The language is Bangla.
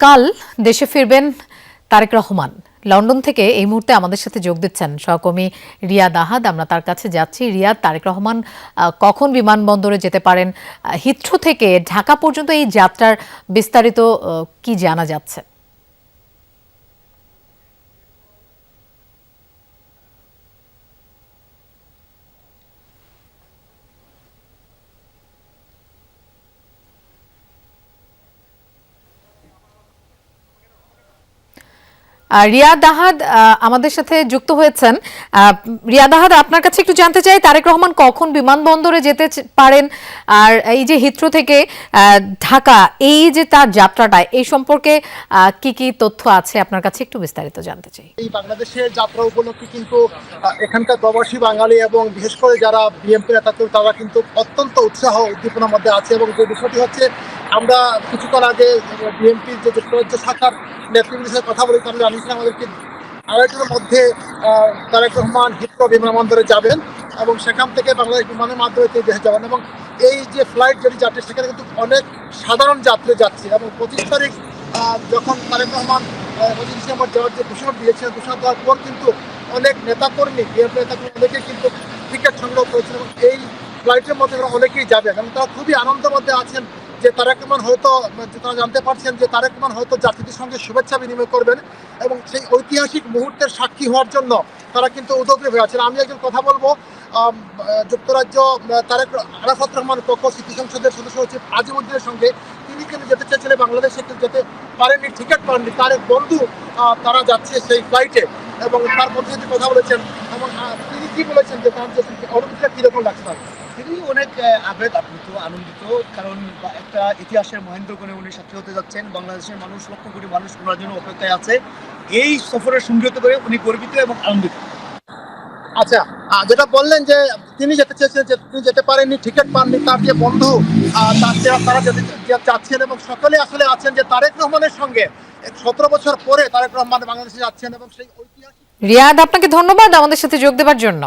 কাল দেশে ফিরবেন তারেক রহমান। লন্ডন থেকে এই মুহূর্তে আমাদের সাথে যোগ দিচ্ছেন সহকর্মী রিয়াদ আহাদ। আমরা তার কাছে যাচ্ছি। রিয়াদ, তারেক রহমান কখন বিমানবন্দরে যেতে পারেন? হিথ্রো থেকে ঢাকা পর্যন্ত এই যাত্রার বিস্তারিত কি জানা যাচ্ছে? রিয়াদ আহাদ আমাদের সাথে যুক্ত হয়েছেন। রিয়াদ আহাদ, আপনার কাছে একটু জানতে চাই, তারেক রহমান কখন বিমানবন্দরে যেতে পারেন, আর এই যে হিথ্রো থেকে ঢাকা, এই যে তার যাত্রাটা, এই সম্পর্কে কি কি তথ্য আছে আপনার কাছে, একটু বিস্তারিত জানতে চাই। এই বাংলাদেশের যাত্রা উপলক্ষে কিন্তু এখানকার প্রবাসী বাঙালি এবং বিশেষ করে যারা বিএনপি নেতা তারা কিন্তু অত্যন্ত উৎসাহ উদ্দীপনার মধ্যে আছে। এবং যে বিষয়টি হচ্ছে, আমরা কিছুক্ষণ আগে বিএনপির যে যুক্তরাজ্য শাখার নেতৃবৃন্দের সাথে কথা বলি, তারা জানিয়েছেন আমাদেরকে আড়াইটার মধ্যে তারেক রহমান হিথ্রো বিমানবন্দরে যাবেন এবং সেখান থেকে বাংলাদেশ বিমানের মাধ্যমে তিনি দেশে যাবেন। এবং এই যে ফ্লাইট যেটি যাচ্ছে সেখানে কিন্তু অনেক সাধারণ যাত্রী যাচ্ছে। এবং 25 তারিখ যখন তারেক রহমান 25 ডিসেম্বর যাওয়ার যে ঘোষণা দিয়েছেন, ঘোষণা দেওয়ার পর কিন্তু অনেক নেতাকর্মী, বিএনপি নেতাকর্মী অনেকেই কিন্তু টিকিট সংগ্রহ করেছেন এবং এই ফ্লাইটের মধ্যে অনেকেই যাবেন এবং তারা খুবই আনন্দের মধ্যে আছেন যে তারেক রহমান হয়তো, তারা জানতে পারছেন যে তারেক রহমান হয়তো যাত্রীদের সঙ্গে শুভেচ্ছা বিনিময় করবেন এবং সেই ঐতিহাসিক মুহূর্তের সাক্ষী হওয়ার জন্য তারা কিন্তু উদ্যোগী হয়ে আছেন। আমি একজন কথা বলবো, যুক্তরাজ্য তারেক আরাফাত রহমান পক্ষ স্মৃতি সংসদের সদস্য সচিব আজিমউদ্দিনের সঙ্গে। তিনি কিন্তু যেতে চেয়েছিলেন বাংলাদেশে, কিন্তু যেতে পারেননি, টিকিট পাননি। তার এক বন্ধু তারা যাচ্ছে সেই ফ্লাইটে এবং তার বন্ধু সাথে কথা বলেছেন এবং তিনি কি বলেছেন যে তার যে অনুভূতিটা কীরকম লাগছে তার। তিনি অনেক আবেগ আপ্লুত, আনন্দিত, কারণ একটা ইতিহাসের মহেন্দ্রক্ষণে উনি সাক্ষী হতে যাচ্ছেন। বাংলাদেশের মানুষ, লক্ষ কোটি মানুষ ওনার জন্য অপেক্ষায় আছে। এই সফরের সঙ্গীত করে উনি গর্বিত এবং আনন্দিত। আচ্ছা, যেটা বললেন যে তিনি যেতে চেয়েছেন, যে তিনি যেতে পারেননি, টিকিট পাননি, তার যে বন্ধু তারা যেতে চাচ্ছেন এবং সকলে আসলে আছেন যে তারেক রহমানের সঙ্গে 17 বছর পরে তারেক রহমান বাংলাদেশে যাচ্ছেন এবং সেই ঐতিহাসিক। রিয়াদ, আপনাকে ধন্যবাদ আমাদের সাথে যোগ দেওয়ার জন্য।